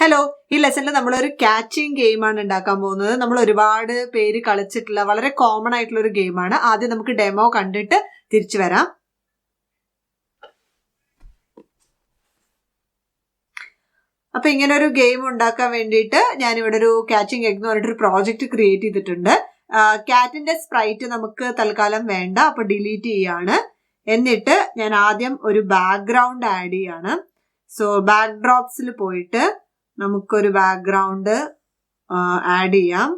Hello, ഈ ലെസണിൽ നമ്മളൊരു catching ഗെയിമാണ് ഉണ്ടാക്കാൻ പോകുന്നത്. നമ്മൾ ഒരുപാട് പേര് കളിച്ചിട്ടുള്ള വളരെ കോമൺ ആയിട്ടുള്ള ഒരു ഗെയിമാണ്. ആദ്യം നമുക്ക് ഡെമോ കണ്ടിട്ട് തിരിച്ചു വരാം. അപ്പൊ ഇങ്ങനെ ഒരു ഗെയിം ഉണ്ടാക്കാൻ വേണ്ടിയിട്ട് ഞാനിവിടെ ഒരു ക്യാച്ചിങ് എഗ് എന്ന് പറഞ്ഞിട്ടൊരു പ്രോജക്റ്റ് ക്രിയേറ്റ് ചെയ്തിട്ടുണ്ട്. ക്യാറ്റിന്റെ സ്പ്രൈറ്റ് നമുക്ക് തൽക്കാലം വേണ്ട, അപ്പൊ ഡിലീറ്റ് ചെയ്യാണ്. എന്നിട്ട് ഞാൻ ആദ്യം ഒരു ബാക്ക്ഗ്രൗണ്ട് ആഡ് ചെയ്യാണ്. സോ ബാക്ക്ഡ്രോപ്സിൽ പോയിട്ട് നമുക്കൊരു ബാക്ക്ഗ്രൗണ്ട് ആഡ് ചെയ്യാം.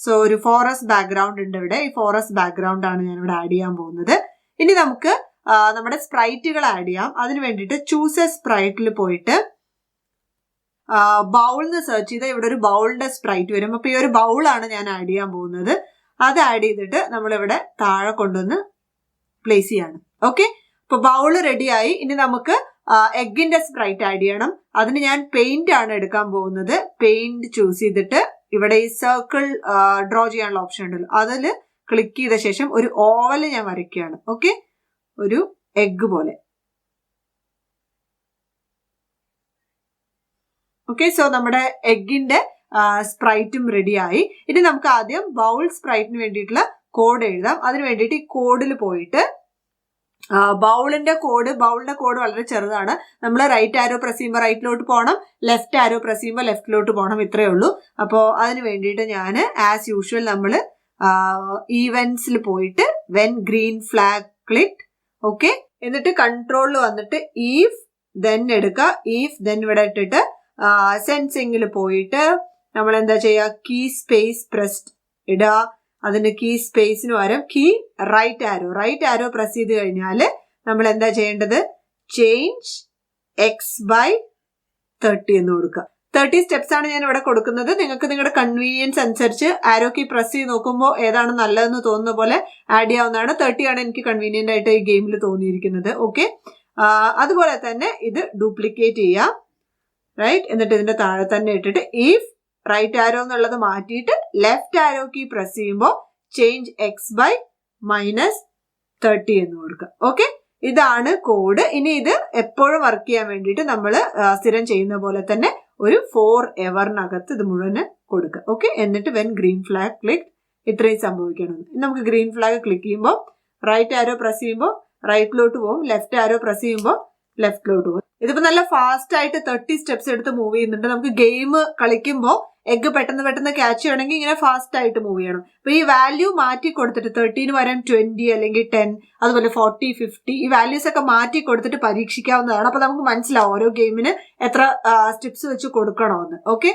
സോ ഒരു ഫോറസ്റ്റ് ബാക്ക്ഗ്രൗണ്ട് ഉണ്ട് ഇവിടെ. ഈ ഫോറസ്റ്റ് ബാക്ക്ഗ്രൗണ്ട് ആണ് ഞാൻ ഇവിടെ ആഡ് ചെയ്യാൻ പോകുന്നത്. ഇനി നമുക്ക് നമ്മുടെ സ്പ്രൈറ്റുകൾ ആഡ് ചെയ്യാം. അതിന് വേണ്ടിയിട്ട് ചൂസ് എ സ്പ്രൈറ്റിൽ പോയിട്ട് ബൗളിന്ന് സെർച്ച് ചെയ്താൽ ഇവിടെ ഒരു ബൗളിന്റെ സ്പ്രൈറ്റ് വരും. അപ്പൊ ഈ ഒരു ബൗളാണ് ഞാൻ ആഡ് ചെയ്യാൻ പോകുന്നത്. അത് ആഡ് ചെയ്തിട്ട് നമ്മളിവിടെ താഴെ കൊണ്ടുവന്ന് പ്ലേസ് ചെയ്യാണ്. ഓക്കെ, അപ്പൊ ബൗള് റെഡിയായി. ഇനി നമുക്ക് എഗ്ഗിന്റെ സ്പ്രൈറ്റ് ആഡ് ചെയ്യണം. അതിന് ഞാൻ പെയിന്റ് ആണ് എടുക്കാൻ പോകുന്നത്. പെയിന്റ് ചൂസ് ചെയ്തിട്ട് ഇവിടെ ഈ സർക്കിൾ ഡ്രോ ചെയ്യാനുള്ള ഓപ്ഷൻ ഉണ്ടല്ലോ, അതിൽ ക്ലിക്ക് ചെയ്ത ശേഷം ഒരു ഓവൽ ഞാൻ വരയ്ക്കുകയാണ്. ഓക്കെ, ഒരു എഗ്ഗ് പോലെ. ഓക്കെ, സോ നമ്മുടെ എഗ്ഗിന്റെ സ്പ്രൈറ്റും റെഡിയായി. ഇനി നമുക്ക് ആദ്യം ബൗൾ സ്പ്രൈറ്റിന് വേണ്ടിയിട്ടുള്ള കോഡ് എഴുതാം. അതിന് വേണ്ടിയിട്ട് ഈ കോഡിൽ പോയിട്ട് ബൗളിന്റെ കോഡ് വളരെ ചെറുതാണ്. നമ്മൾ റൈറ്റ് ആരോ പ്രസ് ചെയ്യുമ്പോൾ റൈറ്റിലോട്ട് പോകണം, ലെഫ്റ്റ് ആരോ പ്രസ് ചെയ്യുമ്പോൾ ലെഫ്റ്റിലോട്ട് പോകണം, ഇത്രയേ ഉള്ളൂ. അപ്പോൾ അതിന് വേണ്ടിയിട്ട് ഞാൻ ആസ് യൂഷ്വൽ നമ്മൾ ഈവൻസിൽ പോയിട്ട് when green flag click. Okay, എന്നിട്ട് കൺട്രോളിൽ വന്നിട്ട് ഈഫ് ദെൻ എടുക്കുക. ഈഫ് ദെൻ ഇവിടെ ഇട്ടിട്ട് സെൻസിങ്ങിൽ പോയിട്ട് നമ്മൾ എന്താ ചെയ്യുക, കീ സ്പേസ് പ്രസ്ഡ് ഇടുക. അതിന് കീ സ്പേസിന് പകരം കീ റൈറ്റ് ആരോ പ്രസ് ചെയ്ത് കഴിഞ്ഞാൽ നമ്മൾ എന്താ ചെയ്യേണ്ടത്, ചേഞ്ച് x/30 എന്ന് കൊടുക്കുക. 30 സ്റ്റെപ്സ് ആണ് ഞാൻ ഇവിടെ കൊടുക്കുന്നത്. നിങ്ങൾക്ക് നിങ്ങളുടെ കൺവീനിയൻസ് അനുസരിച്ച് ആരോ കീ പ്രസ് ചെയ്ത് നോക്കുമ്പോൾ ഏതാണ് നല്ലതെന്ന് തോന്നുന്ന പോലെ ആഡ് ചെയ്യാവുന്നതാണ്. 30 ആണ് എനിക്ക് കൺവീനിയന്റ് ആയിട്ട് ഈ ഗെയിമിൽ തോന്നിയിരിക്കുന്നത്. ഓക്കെ, അതുപോലെ തന്നെ ഇത് ഡ്യൂപ്ലിക്കേറ്റ് ചെയ്യാം. റൈറ്റ്, എന്നിട്ട് ഇതിന്റെ താഴെ തന്നെ ഇട്ടിട്ട് ഇഫ് റൈറ്റ് ആരോ എന്നുള്ളത് മാറ്റിയിട്ട് ലെഫ്റ്റ് ആരോ കീ പ്രസ് ചെയ്യുമ്പോൾ ചേഞ്ച് x/-30 എന്ന് കൊടുക്കുക. ഓക്കെ, ഇതാണ് കോഡ്. ഇനി ഇത് എപ്പോഴും വർക്ക് ചെയ്യാൻ വേണ്ടിയിട്ട് നമ്മൾ സ്ഥിരം ചെയ്യുന്ന പോലെ തന്നെ ഒരു 4 ഇത് മുഴുവൻ കൊടുക്കുക. ഓക്കെ, എന്നിട്ട് വെൻ ഗ്രീൻ ഫ്ലാഗ് ക്ലിക്ക് ഇത്രയും സംഭവിക്കണം. നമുക്ക് ഗ്രീൻ ഫ്ലാഗ് ക്ലിക്ക് ചെയ്യുമ്പോൾ റൈറ്റ് ആരോ പ്രസ് ചെയ്യുമ്പോൾ റൈറ്റിലോട്ട് പോകും, ലെഫ്റ്റ് ആരോ പ്രസ് ചെയ്യുമ്പോൾ ലെഫ്റ്റിലോട്ട് പോകും. ഇതിപ്പോ നല്ല ഫാസ്റ്റ് ആയിട്ട് 30 സ്റ്റെപ്സ് എടുത്ത് മൂവ് ചെയ്യുന്നുണ്ട്. നമുക്ക് ഗെയിം കളിക്കുമ്പോൾ എഗ്ഗ് പെട്ടെന്ന് ക്യാച്ച് ചെയ്യണമെങ്കിൽ ഇങ്ങനെ ഫാസ്റ്റ് ആയിട്ട് മൂവ് ചെയ്യണം. അപ്പൊ ഈ വാല്യൂ മാറ്റി കൊടുത്തിട്ട് 30 പകരം 20 അല്ലെങ്കിൽ 10 അതുപോലെ 40, 50 ഈ വാല്യൂസ് ഒക്കെ മാറ്റി കൊടുത്തിട്ട് പരീക്ഷിക്കാവുന്നതാണ്. അപ്പൊ നമുക്ക് മനസ്സിലാവും ഓരോ ഗെയിമിന് എത്ര സ്റ്റെപ്സ് വെച്ച് കൊടുക്കണമെന്ന്. Okay,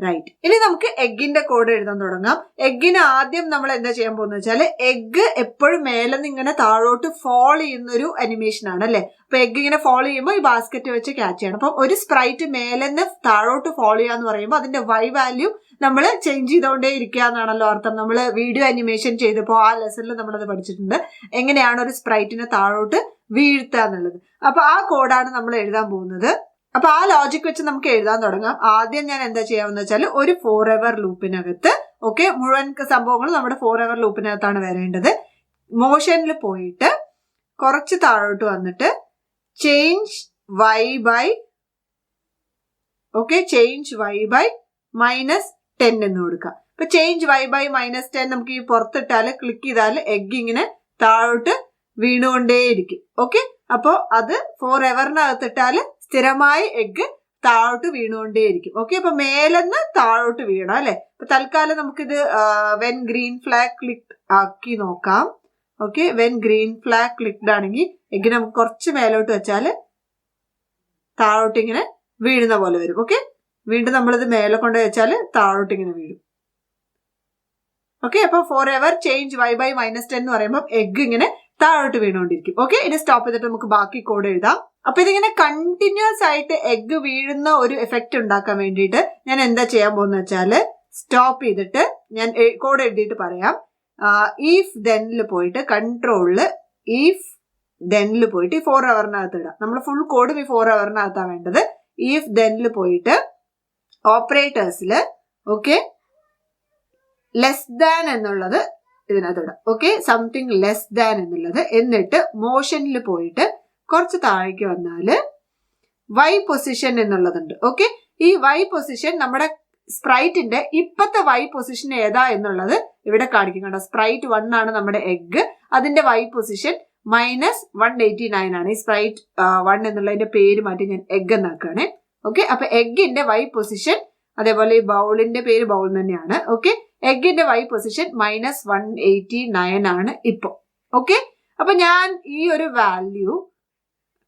right. ഇനി നമുക്ക് എഗ്ഗിന്റെ കോഡ് എഴുതാൻ തുടങ്ങാം. എഗ്ഗിന് ആദ്യം നമ്മൾ എന്താ ചെയ്യാൻ പോകുന്നത് വെച്ചാൽ എഗ്ഗ് എപ്പോഴും മേലെ നിന്ന് ഇങ്ങനെ താഴോട്ട് ഫോൾ ചെയ്യുന്ന ഒരു അനിമേഷൻ ആണ് അല്ലെ. അപ്പൊ എഗ്ഗ് ഇങ്ങനെ ഫോൾ ചെയ്യുമ്പോൾ ഈ ബാസ്ക്കറ്റ് വെച്ച് ക്യാച്ച് ചെയ്യണം. അപ്പൊ ഒരു സ്പ്രൈറ്റ് മേലെ നിന്ന് താഴോട്ട് ഫോൾ ചെയ്യാന്ന് പറയുമ്പോൾ അതിന്റെ y വാല്യൂ നമ്മൾ ചേഞ്ച് ചെയ്തുകൊണ്ടേ ഇരിക്കുക എന്നാണല്ലോ അർത്ഥം. നമ്മൾ വീഡിയോ അനിമേഷൻ ചെയ്തപ്പോൾ ആ ലെസണിൽ നമ്മളത് പഠിച്ചിട്ടുണ്ട്, എങ്ങനെയാണ് ഒരു സ്പ്രൈറ്റിനെ താഴോട്ട് വീഴ്ത്തുക എന്നുള്ളത്. അപ്പൊ ആ കോഡാണ് നമ്മൾ എഴുതാൻ പോകുന്നത്. അപ്പൊ ആ ലോജിക് വെച്ച് നമുക്ക് എഴുതാൻ തുടങ്ങാം. ആദ്യം ഞാൻ എന്താ ചെയ്യാമെന്ന് വെച്ചാൽ ഒരു ഫോർ ലൂപ്പിനകത്ത് ഓക്കെ, മുഴുവൻ സംഭവങ്ങൾ നമ്മുടെ ഫോർ ലൂപ്പിനകത്താണ് വരേണ്ടത്. മോഷനിൽ പോയിട്ട് കുറച്ച് താഴോട്ട് വന്നിട്ട് ചേഞ്ച് y/-10 എന്ന് കൊടുക്കാം. ഇപ്പൊ ചേഞ്ച് y/-10 നമുക്ക് ഈ പുറത്തിട്ടാല് ക്ലിക്ക് ചെയ്താൽ എഗ്ഗ് ഇങ്ങനെ താഴോട്ട് വീണുകൊണ്ടേയിരിക്കും. ഓക്കെ, അപ്പോ അത് ഫോർഎവറിനകത്തിട്ടാല് സ്ഥിരമായി എഗ്ഗ് താഴോട്ട് വീണുകൊണ്ടേയിരിക്കും. ഓക്കെ, അപ്പൊ മേലെന്ന് താഴോട്ട് വീണോ അല്ലെ. അപ്പൊ തൽക്കാലം നമുക്കിത് വെൻ ഗ്രീൻ ഫ്ലാഗ് ക്ലിക്ക് ആക്കി നോക്കാം. Okay, when green flag clicked ആണെങ്കിൽ എഗ്ഗ് നമുക്ക് കുറച്ച് മേലോട്ട് വെച്ചാൽ താഴോട്ട് ഇങ്ങനെ വീഴുന്ന പോലെ വരും. ഓക്കെ, വീണ്ടും നമ്മളിത് മേലെ കൊണ്ട് വെച്ചാൽ താഴോട്ട് ഇങ്ങനെ വീഴും. ഓക്കെ, അപ്പൊ ഫോർഎവർ ചേഞ്ച് y/-10 എന്ന് പറയുമ്പോൾ എഗ്ഗ് ഇങ്ങനെ താഴോട്ട് വീണുകൊണ്ടിരിക്കും. ഓക്കെ, ഇനി സ്റ്റോപ്പ് ചെയ്തിട്ട് നമുക്ക് ബാക്കി കോഡ് എഴുതാം. അപ്പൊ ഇതിങ്ങനെ കണ്ടിന്യൂസ് ആയിട്ട് എഗ്ഗ് വീഴുന്ന ഒരു എഫക്റ്റ് ഉണ്ടാക്കാൻ വേണ്ടിയിട്ട് ഞാൻ എന്താ ചെയ്യാൻ പോകുന്ന വെച്ചാല് സ്റ്റോപ്പ് ചെയ്തിട്ട് ഞാൻ കോഡ് എഴുതിയിട്ട് പറയാം. ഈഫ് ദെനിൽ പോയിട്ട് കൺട്രോളില് ഈഫ് ദെനിൽ പോയിട്ട് ഈ 4 ഹവറിനകത്ത് ഇടാം. നമ്മൾ ഫുൾ കോഡും ഈ 4 ഹവറിനകത്താണ് വേണ്ടത്. ഈഫ് ദെനിൽ പോയിട്ട് ഓപ്പറേറ്റേഴ്സില് ഓക്കെ ലെസ് ദാൻ എന്നുള്ളത് ഇതിനകത്ത് ഇടാം. ഓക്കെ, സംതിങ് ലെസ് ദാൻ എന്നുള്ളത്. എന്നിട്ട് മോഷനിൽ പോയിട്ട് കുറച്ച് താഴേക്ക് വന്നാല് y പൊസിഷൻ എന്നുള്ളതുണ്ട്. ഓക്കെ, ഈ y പൊസിഷൻ നമ്മുടെ സ്പ്രൈറ്റിന്റെ ഇപ്പത്തെ y പൊസിഷൻ ഏതാ എന്നുള്ളത് ഇവിടെ കാണിക്കും. കണ്ടോ, സ്പ്രൈറ്റ് 1 ആണ് നമ്മുടെ എഗ്, അതിന്റെ y പൊസിഷൻ -189 ആണ്. ഈ സ്പ്രൈറ്റ് 1 എന്നുള്ളതിന്റെ പേര് മാറ്റി ഞാൻ എഗ് എന്നാക്കുകയാണ്. ഓക്കെ, അപ്പൊ എഗിന്റെ y പൊസിഷൻ, അതേപോലെ ഈ ബൗളിന്റെ പേര് ബൗൾ തന്നെയാണ്. ഓക്കെ, എഗിന്റെ y പൊസിഷൻ -189 ആണ് ഇപ്പൊ. ഓക്കെ, അപ്പൊ ഞാൻ ഈ ഒരു വാല്യൂ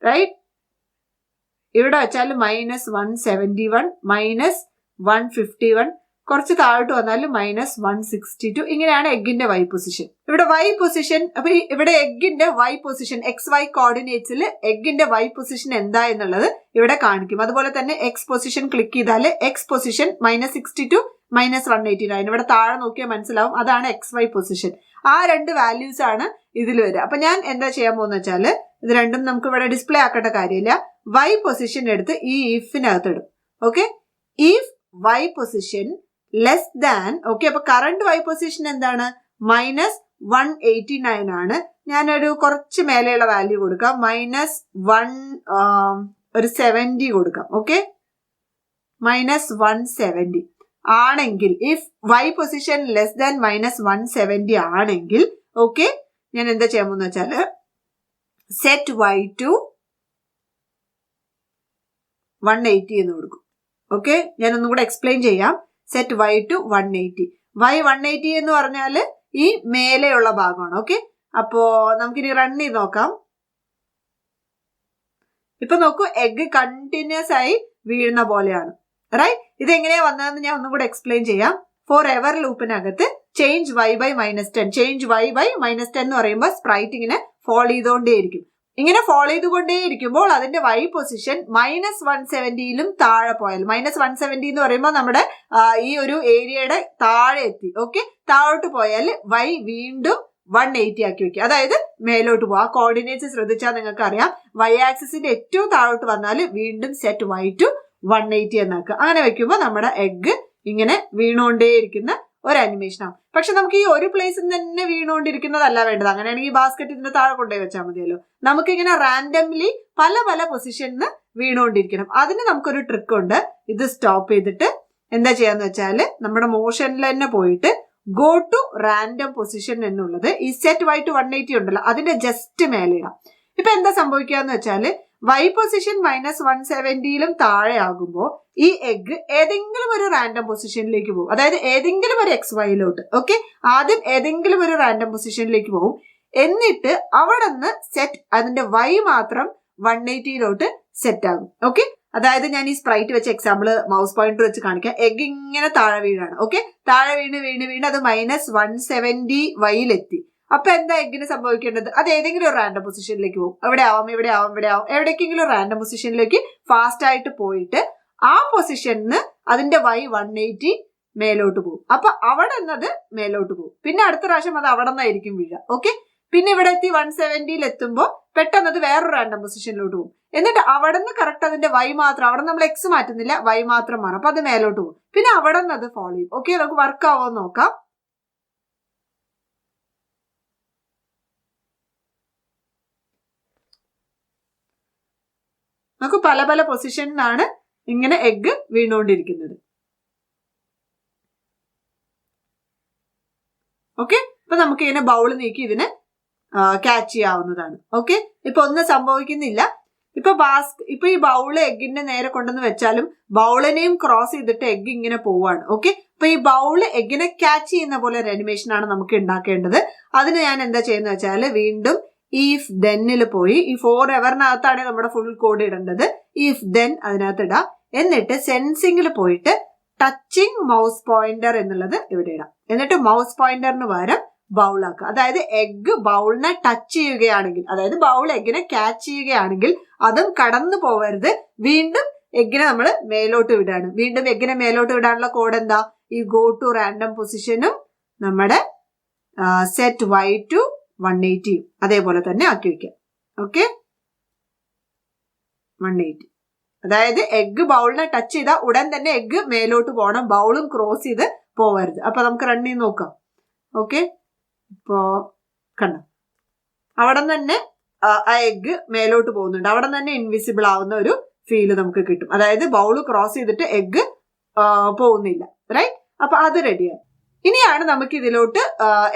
റൈറ്റ് ഇവിടെ വെച്ചാൽ -171 -151, കുറച്ച് താഴോട്ട് വന്നാൽ -162, ഇങ്ങനെയാണ് എഗിന്റെ y പൊസിഷൻ. ഇവിടെ y പൊസിഷൻ, അപ്പൊ ഇവിടെ എഗിന്റെ y position XY കോർഡിനേറ്റ്സിൽ എഗിന്റെ y position എന്താ എന്നുള്ളത് ഇവിടെ കാണിക്കും. അതുപോലെ തന്നെ എക്സ് പൊസിഷൻ ക്ലിക്ക് ചെയ്താൽ എക്സ് പൊസിഷൻ -62 -189, ഇവിടെ താഴെ നോക്കിയാൽ മനസ്സിലാവും, അതാണ് XY പൊസിഷൻ. ആ രണ്ട് വാല്യൂസ് ആണ് ഇതിൽ വരിക. അപ്പൊ ഞാൻ എന്താ ചെയ്യാൻ പോകുന്ന വെച്ചാല്, ഇത് രണ്ടും നമുക്ക് ഇവിടെ ഡിസ്പ്ലേ ആക്കേണ്ട കാര്യമില്ല, y പൊസിഷൻ എടുത്ത് ഈ ഇഫിനകത്ത് ഇടും. Okay, if y position less than, okay, അപ്പൊ കറണ്ട് y പൊസിഷൻ എന്താണ്, -189 ആണ്. ഞാനൊരു കുറച്ച് മേലെയുള്ള വാല്യൂ കൊടുക്കാം, -170 കൊടുക്കാം. ഓക്കെ, -170 ആണെങ്കിൽ, if y position less than -170 ആണെങ്കിൽ, ഓക്കെ, ഞാൻ എന്താ ചെയ്യാൻ പോകുന്ന വെച്ചാല് സെറ്റ് y to 180 എന്ന് കൊടുക്കും. ഓക്കെ, ഞാൻ ഒന്നും കൂടെ എക്സ്പ്ലെയിൻ ചെയ്യാം. Set y to 180. y 180 എന്ന് പറഞ്ഞാല് ഈ മേലെയുള്ള ഭാഗമാണ്. ഓക്കെ, അപ്പോ നമുക്കിനി റൺ ചെയ്ത് നോക്കാം. ഇപ്പൊ നോക്കൂ, എഗ് കണ്ടിന്യൂസ് ആയി വീഴുന്ന പോലെയാണ്. റൈറ്റ്, ഇതെങ്ങനെയാ വന്നതെന്ന് ഞാൻ ഒന്നും കൂടെ എക്സ്പ്ലെയിൻ ചെയ്യാം. ഫോർ എവർ ലൂപ്പിനകത്ത് change y by -10, change y by -10 എന്ന് പറയുമ്പോൾ സ്പ്രൈറ്റ് ഇങ്ങനെ ഫോൾ ചെയ്തുകൊണ്ടേയിരിക്കും. ഇങ്ങനെ ഫോളോ ചെയ്തുകൊണ്ടേയിരിക്കുമ്പോൾ അതിന്റെ y പൊസിഷൻ -170യിലും താഴെ പോയാൽ, -170 എന്ന് പറയുമ്പോൾ നമ്മുടെ ഈ ഒരു ഏരിയയുടെ താഴെ എത്തി. ഓക്കെ, താഴോട്ട് പോയാൽ y വീണ്ടും 180 ആക്കി വെക്കുക, അതായത് മേലോട്ട് പോകും. ആ കോർഡിനേറ്റ്സ് ശ്രദ്ധിച്ചാൽ നിങ്ങൾക്ക് അറിയാം, y ആക്സിസിന്റെ ഏറ്റവും താഴോട്ട് വന്നാൽ വീണ്ടും സെറ്റ് y to 180 എന്നാക്കുക. അങ്ങനെ വെക്കുമ്പോൾ നമ്മുടെ എഗ് ഇങ്ങനെ വീണുകൊണ്ടേയിരിക്കുന്ന ഒരു അനിമേഷൻ ആവും. പക്ഷെ നമുക്ക് ഈ ഒരു പ്ലേസിൽ തന്നെ വീണുകൊണ്ടിരിക്കുന്നതല്ല വേണ്ടത്. അങ്ങനെയാണെങ്കിൽ ഈ ബാസ്ക്കറ്റ് ഇതിന്റെ താഴെ കൊണ്ടുപോയി വെച്ചാൽ മതിയല്ലോ. നമുക്ക് ഇങ്ങനെ റാൻഡംലി പല പല പൊസിഷനിൽ വീണുകൊണ്ടിരിക്കണം. അതിന് നമുക്കൊരു ട്രിക്ക് ഉണ്ട്. ഇത് സ്റ്റോപ്പ് ചെയ്തിട്ട് എന്താ ചെയ്യാന്ന് വെച്ചാല്, നമ്മുടെ മോഷനിൽ തന്നെ പോയിട്ട് ഗോ ടു റാൻഡം പൊസിഷൻ എന്നുള്ളത് ഈ സെറ്റ് y to 180 ഉണ്ടല്ലോ, അതിന്റെ ജസ്റ്റ് മേലെ ഇടാം. ഇപ്പൊ എന്താ സംഭവിക്കാന്ന് വെച്ചാല്, y പൊസിഷൻ -170യിലും താഴെ ആകുമ്പോൾ ഈ എഗ് ഏതെങ്കിലും ഒരു റാൻഡം പൊസിഷനിലേക്ക് പോകും, അതായത് ഏതെങ്കിലും ഒരു XYയിലോട്ട്. ഓക്കെ, ആദ്യം ഏതെങ്കിലും ഒരു റാൻഡം പൊസിഷനിലേക്ക് പോകും, എന്നിട്ട് അവിടെ നിന്ന് സെറ്റ് അതിന്റെ y മാത്രം 180യിലോട്ട് സെറ്റ് ആകും. ഓക്കെ, അതായത് ഞാൻ ഈ സ്പ്രൈറ്റ് വെച്ച എക്സാമ്പിൾ മൗസ് പോയിന്റർ വെച്ച് കാണിക്കാം. എഗ് ഇങ്ങനെ താഴെ വീഴാണ്. ഓക്കെ, താഴെ വീണ് അത് -170 വൈയിലെത്തി. അപ്പൊ എന്താ എഗിന് സംഭവിക്കേണ്ടത്, അത് ഏതെങ്കിലും ഒരു റാൻഡം പൊസിഷനിലേക്ക് പോകും. ഇവിടെ ആവാം, എവിടേക്കെങ്കിലും റാൻഡം പൊസിഷനിലേക്ക് ഫാസ്റ്റ് ആയിട്ട് പോയിട്ട് ആ പൊസിഷനിന്ന് അതിന്റെ y 180 മേലോട്ട് പോകും. അപ്പൊ അവിടെ നിന്നത് മേലോട്ട് പോകും. പിന്നെ അടുത്ത പ്രാവശ്യം അത് അവിടെ നിന്നായിരിക്കും വീഴുക. ഓക്കെ, പിന്നെ ഇവിടെ എത്തി 170യിൽ എത്തുമ്പോൾ പെട്ടെന്ന് അത് വേറൊരു റാൻഡം പൊസിഷനിലോട്ട് പോകും. എന്നിട്ട് അവിടെ നിന്ന് കറക്റ്റ് അതിന്റെ y മാത്രം, അവിടെ നമ്മൾ x മാറ്റുന്നില്ല, y മാത്രം മാറും. അപ്പൊ അത് മേലോട്ട് പോകും. പിന്നെ അവിടെ നിന്ന് അത് ഫോളോ ചെയ്യും. ഓക്കെ, നമുക്ക് വർക്ക് ആവോ നോക്കാം. നമുക്ക് പല പല പൊസിഷനിലാണ് ഇങ്ങനെ എഗ് വീണുകൊണ്ടിരിക്കുന്നത്. ഓക്കെ, ഇപ്പൊ നമുക്ക് ഇങ്ങനെ ബൗൾ നീക്കി ഇതിനെ ക്യാച്ച് ചെയ്യാവുന്നതാണ്. ഓക്കെ, ഇപ്പൊ ഒന്നും സംഭവിക്കുന്നില്ല. ഇപ്പൊ ഈ ബൗള് എഗിന്റെ നേരെ കൊണ്ടുവന്ന് വെച്ചാലും ബൗളിനെയും ക്രോസ് ചെയ്തിട്ട് എഗ് ഇങ്ങനെ പോവാണ്. ഓക്കെ, അപ്പൊ ഈ ബൗള് എഗിനെ ക്യാച്ച് ചെയ്യുന്ന പോലെ ഒരു അനിമേഷൻ ആണ് നമുക്ക് ഉണ്ടാക്കേണ്ടത്. അതിന് ഞാൻ എന്താ ചെയ്യുന്നത് വെച്ചാല്, വീണ്ടും ഇഫ് ദെന്നിൽ പോയി, ഈ ഫോർ എവറിനകത്താണ് നമ്മുടെ ഫുൾ കോഡ് ഇടേണ്ടത്. ഇഫ് ദെൻ അതിനകത്ത് ഇടാം. എന്നിട്ട് സെൻസിംഗിൽ പോയിട്ട് ടച്ചിങ് മൗസ് പോയിന്റർ എന്നുള്ളത് ഇവിടെ ഇടാം. എന്നിട്ട് മൗസ് പോയിന്ററിന് പകരം ബൗളാക്കുക. അതായത് എഗ് ബൗളിനെ ടച്ച് ചെയ്യുകയാണെങ്കിൽ, അതായത് ബൗൾ എഗിനെ ക്യാച്ച് ചെയ്യുകയാണെങ്കിൽ അതും കടന്നു പോവരുത്. വീണ്ടും എഗിനെ നമ്മൾ മേലോട്ട് വിടാണ്. വീണ്ടും എഗിനെ മേലോട്ട് വിടാനുള്ള കോഡ് എന്താ, ഈ ഗോ ടു റാൻഡം പൊസിഷനും നമ്മുടെ സെറ്റ് y to 180 അതേപോലെ തന്നെ ആക്കി വെക്കാം. ഓക്കെ, 180, അതായത് എഗ് ബൗളിനെ ടച്ച് ചെയ്താൽ ഉടൻ തന്നെ എഗ് മേലോട്ട് പോകണം, ബൗളും ക്രോസ് ചെയ്ത് പോവരുത്. അപ്പൊ നമുക്ക് റൺ ചെയ്ത് നോക്കാം. ഓക്കെ, ഇപ്പോ കണ്ടോ, അവിടെ തന്നെ ആ എഗ് മേലോട്ട് പോകുന്നുണ്ട്. അവിടെ തന്നെ ഇൻവിസിബിൾ ആവുന്ന ഒരു ഫീല് നമുക്ക് കിട്ടും. അതായത് ബൗൾ ക്രോസ് ചെയ്തിട്ട് എഗ്ഗ് പോകുന്നില്ല. റൈറ്റ്? അപ്പൊ അത് റെഡിയായി. ഇനിയാണ് നമുക്ക് ഇതിലോട്ട്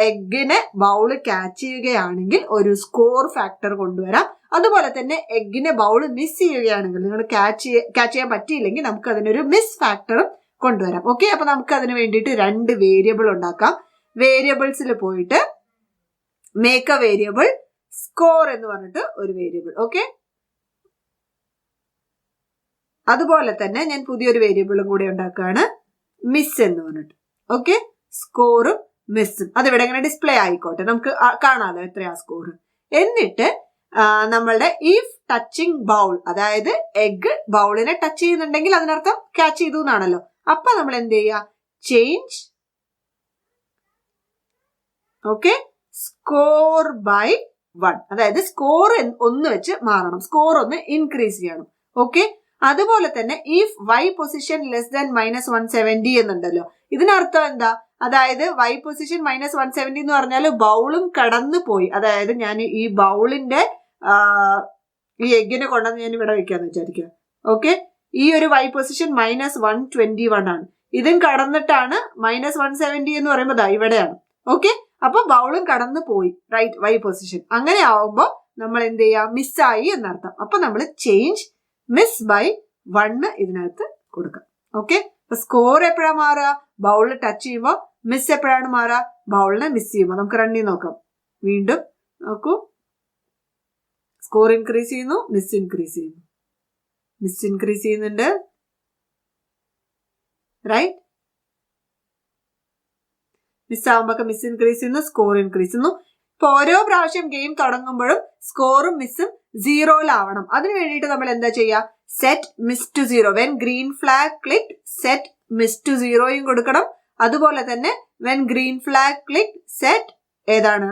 എഗ്ഗിനെ ബൗള് ക്യാച്ച് ചെയ്യുകയാണെങ്കിൽ ഒരു സ്കോർ ഫാക്ടർ കൊണ്ടുവരാം. അതുപോലെ തന്നെ എഗ്ഗിനെ ബൗള് മിസ് ചെയ്യുകയാണെങ്കിൽ, നിങ്ങൾ ക്യാച്ച് ചെയ്യാൻ പറ്റിയില്ലെങ്കിൽ നമുക്ക് അതിനൊരു മിസ് ഫാക്ടറും കൊണ്ടുവരാം. ഓക്കെ, അപ്പൊ നമുക്ക് അതിന് വേണ്ടിയിട്ട് 2 വേരിയബിൾ ഉണ്ടാക്കാം. വേരിയബിൾസിൽ പോയിട്ട് മേക്ക് എ വേരിയബിൾ സ്കോർ എന്ന് പറഞ്ഞിട്ട് ഒരു വേരിയബിൾ. ഓക്കെ, അതുപോലെ തന്നെ ഞാൻ പുതിയൊരു വേരിയബിളും കൂടെ ഉണ്ടാക്കുകയാണ്, മിസ് എന്ന് പറഞ്ഞിട്ട്. ഓക്കെ, സ്കോറും മിസ്സും അതിവിടെ ഇങ്ങനെ ഡിസ്പ്ലേ ആയിക്കോട്ടെ, നമുക്ക് കാണാമല്ലോ എത്രയാ സ്കോർ. എന്നിട്ട് നമ്മളുടെ ഇഫ് ടച്ചിങ് ബൗൾ, അതായത് എഗ് ബൗളിനെ ടച്ച് ചെയ്യുന്നുണ്ടെങ്കിൽ അതിനർത്ഥം ക്യാച്ച് ചെയ്തു എന്നാണല്ലോ. അപ്പൊ നമ്മൾ എന്ത് ചെയ്യുക, ചേഞ്ച് ഓക്കെ സ്കോർ ബൈ 1, അതായത് സ്കോർ 1 വെച്ച് മാറണം, സ്കോർ 1 ഇൻക്രീസ് ചെയ്യണം. ഓക്കെ, അതുപോലെ തന്നെ if y position less than -170 എന്നുണ്ടല്ലോ, ഇതിനർത്ഥം എന്താ, അതായത് y പൊസിഷൻ -170 എന്ന് പറഞ്ഞാൽ ബൗളും കടന്നു പോയി. അതായത് ഞാൻ ഈ ബൗളിന്റെ ഈ എഗ്ഗിനെ കൊണ്ടുവന്ന് ഞാൻ ഇവിടെ വെക്കാന്ന് വിചാരിക്കുക. ഓക്കെ, ഈ ഒരു y പൊസിഷൻ -121 ആണ്, ഇതും കടന്നിട്ടാണ് -170 എന്ന് പറയുമ്പോൾ ഇവിടെയാണ്. ഓക്കെ, അപ്പൊ ബൗളും കടന്നു പോയി, റൈറ്റ്, y പൊസിഷൻ. അങ്ങനെ ആവുമ്പോ നമ്മൾ എന്ത് ചെയ്യാ, മിസ്സായി എന്നർത്ഥം. അപ്പൊ നമ്മൾ ചേഞ്ച് മിസ് ബൈ 1 ഇതിനകത്ത് കൊടുക്കാം. ഓക്കെ, അപ്പൊ സ്കോർ എപ്പോഴാണ് മാറുക, ബൗളിൽ ടച്ച് ചെയ്യുമ്പോൾ. മിസ് എപ്പോഴാണ് മാറുക, ബൗളിനെ മിസ് ചെയ്യുമ്പോൾ. നമുക്ക് റൺ ചെയ്ത് നോക്കാം. വീണ്ടും നോക്കൂ, സ്കോർ ഇൻക്രീസ് ചെയ്യുന്നു, മിസ് ഇൻക്രീസ് ചെയ്യുന്നു, മിസ് ഇൻക്രീസ് ചെയ്യുന്നുണ്ട്, റൈറ്റ്. മിസ് ആകുമ്പോ മിസ് ഇൻക്രീസ് ചെയ്യുന്നു, സ്കോർ ഇൻക്രീസ് ചെയ്യുന്നു. ഇപ്പൊ ഓരോ പ്രാവശ്യം ഗെയിം തുടങ്ങുമ്പോഴും സ്കോറും മിസ്സും 0-ലാവണം. അതിന് വേണ്ടിയിട്ട് നമ്മൾ എന്താ ചെയ്യുക, set miss to 0. When green flag click set miss to 0യും കൊടുക്കണം. അതുപോലെ തന്നെ when green flag click set ഏതാണ്,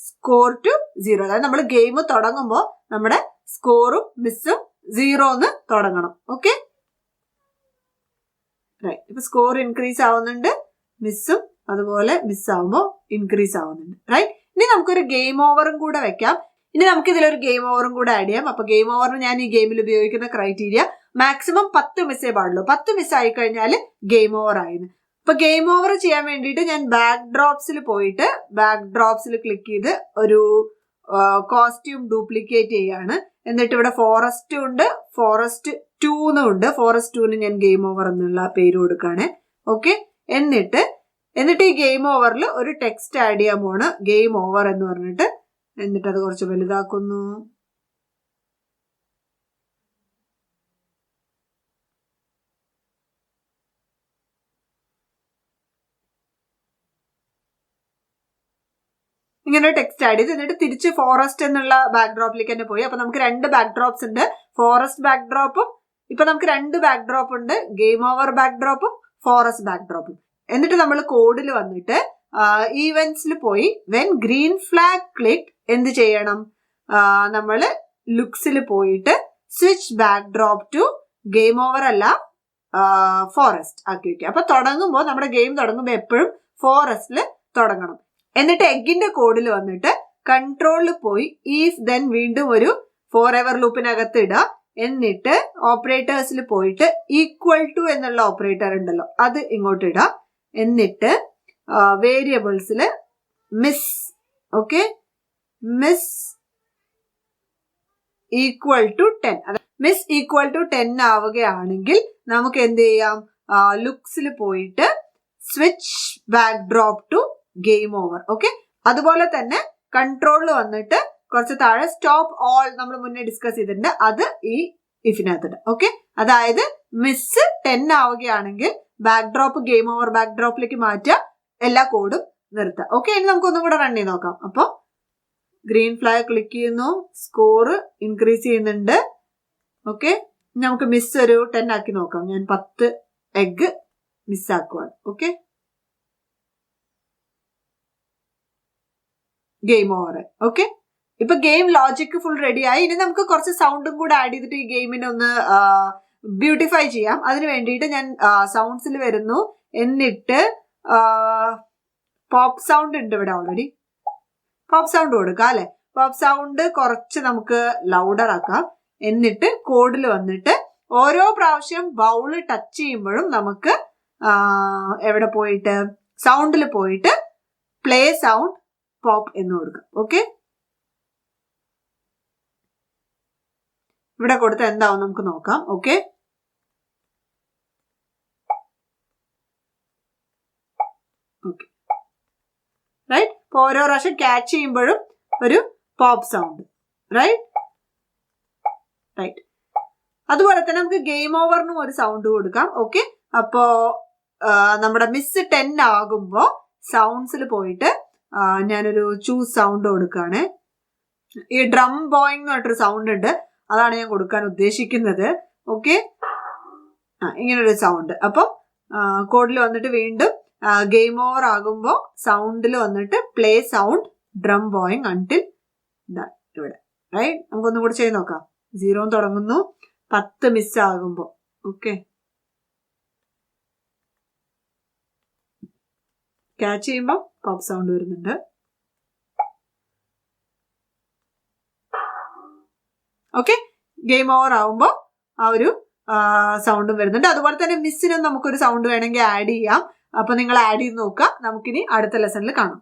സ്കോർ ടു 0. അതായത് നമ്മൾ ഗെയിം തുടങ്ങുമ്പോൾ നമ്മുടെ സ്കോറും മിസ്സും 0 തുടങ്ങണം. Okay, right. ഇപ്പൊ സ്കോർ ഇൻക്രീസ് ആവുന്നുണ്ട്, മിസ്സും അതുപോലെ മിസ് ആവുമ്പോൾ ഇൻക്രീസ് ആവുന്നുണ്ട്, റൈറ്റ്. ഇനി നമുക്കൊരു ഗെയിം ഓവറും കൂടെ വെക്കാം. ഇനി നമുക്ക് ഇതിലൊരു ഗെയിം ഓവറും കൂടെ ആഡ് ചെയ്യാം. അപ്പൊ ഗെയിം ഓവറിന് ഞാൻ ഈ ഗെയിമിൽ ഉപയോഗിക്കുന്ന ക്രൈറ്റീരിയ മാക്സിമം 10 മിസ്സേ പാടുള്ളൂ. 10 മിസ് ആയി കഴിഞ്ഞാൽ ഗെയിം ഓവർ ആയിരുന്നു. ഇപ്പൊ ഗെയിം ഓവർ ചെയ്യാൻ വേണ്ടിയിട്ട് ഞാൻ ബാക്ക് ഡ്രോപ്സിൽ പോയിട്ട് ബാക്ക് ഡ്രോപ്സിൽ ക്ലിക്ക് ചെയ്ത് ഒരു കോസ്റ്റ്യൂം ഡ്യൂപ്ലിക്കേറ്റ് ചെയ്യാണ്. എന്നിട്ട് ഇവിടെ ഫോറസ്റ്റ് ഉണ്ട്, ഫോറസ്റ്റ് 2 ഉണ്ട്. ഫോറസ്റ്റ് 2 ഞാൻ ഗെയിം ഓവർ എന്നുള്ള പേര് കൊടുക്കുകയാണ്. ഓക്കെ, എന്നിട്ട് ഈ ഗെയിം ഓവറിൽ ഒരു ടെക്സ്റ്റ് ആഡ് ചെയ്യാൻ പോണ്, ഗെയിം ഓവർ എന്ന് പറഞ്ഞിട്ട്. എന്നിട്ട് അത് കുറച്ച് വലുതാക്കുന്നു. ഇങ്ങനെ ടെക്സ്റ്റ് ആഡ് ചെയ്ത് എന്നിട്ട് തിരിച്ച് ഫോറസ്റ്റ് എന്നുള്ള ബാക്ക് ഡ്രോപ്പിലേക്ക് തന്നെ പോയി. അപ്പൊ നമുക്ക് 2 ബാക്ക് ഡ്രോപ്സ് ഉണ്ട്, ഫോറസ്റ്റ് ബാക്ക് ഡ്രോപ്പും. ഇപ്പൊ നമുക്ക് 2 ബാക്ക് ഡ്രോപ്പ് ഉണ്ട്, ഗെയിം ഓവർ ബാക്ക് ഡ്രോപ്പും ഫോറസ്റ്റ് ബാക്ക് ഡ്രോപ്പും. എന്നിട്ട് നമ്മൾ കോഡിൽ വന്നിട്ട് ഈവന്റ്സിൽ പോയി വെൻ ഗ്രീൻ ഫ്ലാഗ് ക്ലിക്ക് എന്ത് ചെയ്യണം, നമ്മൾ ലുക്സിൽ പോയിട്ട് switch back drop to game over അല്ല ഫോറസ്റ്റ് ആക്കി വെക്കുക. അപ്പൊ തുടങ്ങുമ്പോൾ നമ്മുടെ ഗെയിം തുടങ്ങുമ്പോൾ എപ്പോഴും ഫോറസ്റ്റിൽ തുടങ്ങണം. എന്നിട്ട് എഗ്ഗിന്റെ കോഡിൽ വന്നിട്ട് കൺട്രോളിൽ പോയി ഈഫ് ദെൻ വീണ്ടും ഒരു ഫോർ എവർ ലൂപ്പിനകത്ത് ഇടുക. എന്നിട്ട് ഓപ്പറേറ്റേഴ്സിൽ പോയിട്ട് ഈക്വൽ ടു എന്നുള്ള ഓപ്പറേറ്റർ ഉണ്ടല്ലോ അത് ഇങ്ങോട്ട് ഇടുക. എന്നിട്ട് വേരിയബിൾസിൽ miss okay miss equal to 10, miss equal to 10 ആവുകയാണെങ്കിൽ നമുക്ക് എന്ത് ചെയ്യാം, ലുക്സിൽ പോയിട്ട് switch back drop to game over. Okay, അതുപോലെ തന്നെ കൺട്രോളിൽ വന്നിട്ട് കുറച്ച് താഴെ സ്റ്റോപ്പ് ഓൾ നമ്മൾ മുന്നേ ഡിസ്കസ് ചെയ്തിട്ടുണ്ട്, അത് ഈ ഇഫിനകത്തുണ്ട്. ഓക്കെ, അതായത് മിസ് 10 ആവുകയാണെങ്കിൽ back drop game over back ഡ്രോപ്പിലേക്ക് മാറ്റുക, എല്ലാ കോഡും നിർത്തുക. ഓക്കെ, ഇനി നമുക്ക് ഒന്നും കൂടെ റൺ ചെയ്ത് നോക്കാം. അപ്പോൾ ഗ്രീൻ ഫ്ലാഗ് ക്ലിക്ക് ചെയ്യുന്നു, സ്കോർ ഇൻക്രീസ് ചെയ്യുന്നുണ്ട്. ഓക്കെ, നമുക്ക് മിസ് ഒരു 10 ആക്കി നോക്കാം. ഞാൻ 10 എഗ് മിസ്സാക്കുവാണ്. Okay, game over. ഓക്കെ, ഇപ്പൊ ഗെയിം ലോജിക് ഫുൾ റെഡി ആയി. ഇനി നമുക്ക് കുറച്ച് സൗണ്ടും കൂടെ ആഡ് ചെയ്തിട്ട് ഈ ഗെയിമിനെ ഒന്ന് ബ്യൂട്ടിഫൈ ചെയ്യാം. അതിന് വേണ്ടിയിട്ട് ഞാൻ സൗണ്ട്സിൽ വരുന്നു. എന്നിട്ട് പോപ്പ് സൗണ്ട് ഉണ്ട് ഇവിടെ ഓൾറെഡി, പോപ്പ് സൗണ്ട് കൊടുക്കാം അല്ലെ. പോപ്പ് സൗണ്ട് കുറച്ച് നമുക്ക് ലൗഡർ ആക്കാം. എന്നിട്ട് കോഡിൽ വന്നിട്ട് ഓരോ പ്രാവശ്യം ബൗള് ടച്ച് ചെയ്യുമ്പോഴും നമുക്ക് എവിടെ പോയിട്ട് സൗണ്ടിൽ പോയിട്ട് പ്ലേ സൗണ്ട് പോപ്പ് എന്ന് കൊടുക്കാം. ഓക്കെ, ഇവിടെ കൊടുത്ത എന്താവും നമുക്ക് നോക്കാം. Okay, okay, right. ഇപ്പൊ ഓരോ പ്രാവശ്യം ക്യാച്ച് ചെയ്യുമ്പോഴും ഒരു പോപ്പ് സൗണ്ട്. Right, right. അതുപോലെ തന്നെ നമുക്ക് ഗെയിം ഓവറിനും ഒരു സൗണ്ട് കൊടുക്കാം. ഓക്കെ, അപ്പോ നമ്മുടെ മിസ് 10 ആകുമ്പോ സൗണ്ട്സിൽ പോയിട്ട് ഞാനൊരു ചൂസ് സൗണ്ട് കൊടുക്കുകയാണ്. ഈ ഡ്രം ബോയിങ് എന്ന് പറഞ്ഞിട്ടൊരു സൗണ്ട് ഉണ്ട്, അതാണ് ഞാൻ കൊടുക്കാൻ ഉദ്ദേശിക്കുന്നത്. ഓക്കെ, ഇങ്ങനൊരു സൗണ്ട്. അപ്പം കോഡിൽ വന്നിട്ട് വീണ്ടും ഗെയിം ഓവർ ആകുമ്പോൾ സൗണ്ടിൽ വന്നിട്ട് play sound drum Boeing until ഇവിടെ. റൈറ്റ്, നമുക്കൊന്നും കൂടി ചെയ്ത് നോക്കാം. 0 തുടങ്ങുന്നു, 10 മിസ് ആകുമ്പോൾ. ഓക്കെ, ക്യാച്ച് ചെയ്യുമ്പോൾ പോപ്പ് സൗണ്ട് വരുന്നുണ്ട്. ഓക്കെ, ഗെയിം ഓവർ ആവുമ്പോൾ ആ ഒരു സൗണ്ടും വരുന്നുണ്ട്. അതുപോലെ തന്നെ മിസ്സിനും നമുക്കൊരു സൗണ്ട് വേണമെങ്കിൽ ആഡ് ചെയ്യാം. അപ്പൊ നിങ്ങൾ ആഡ് ചെയ്ത് നോക്കുക. നമുക്കിനി അടുത്ത ലെസണിൽ കാണാം.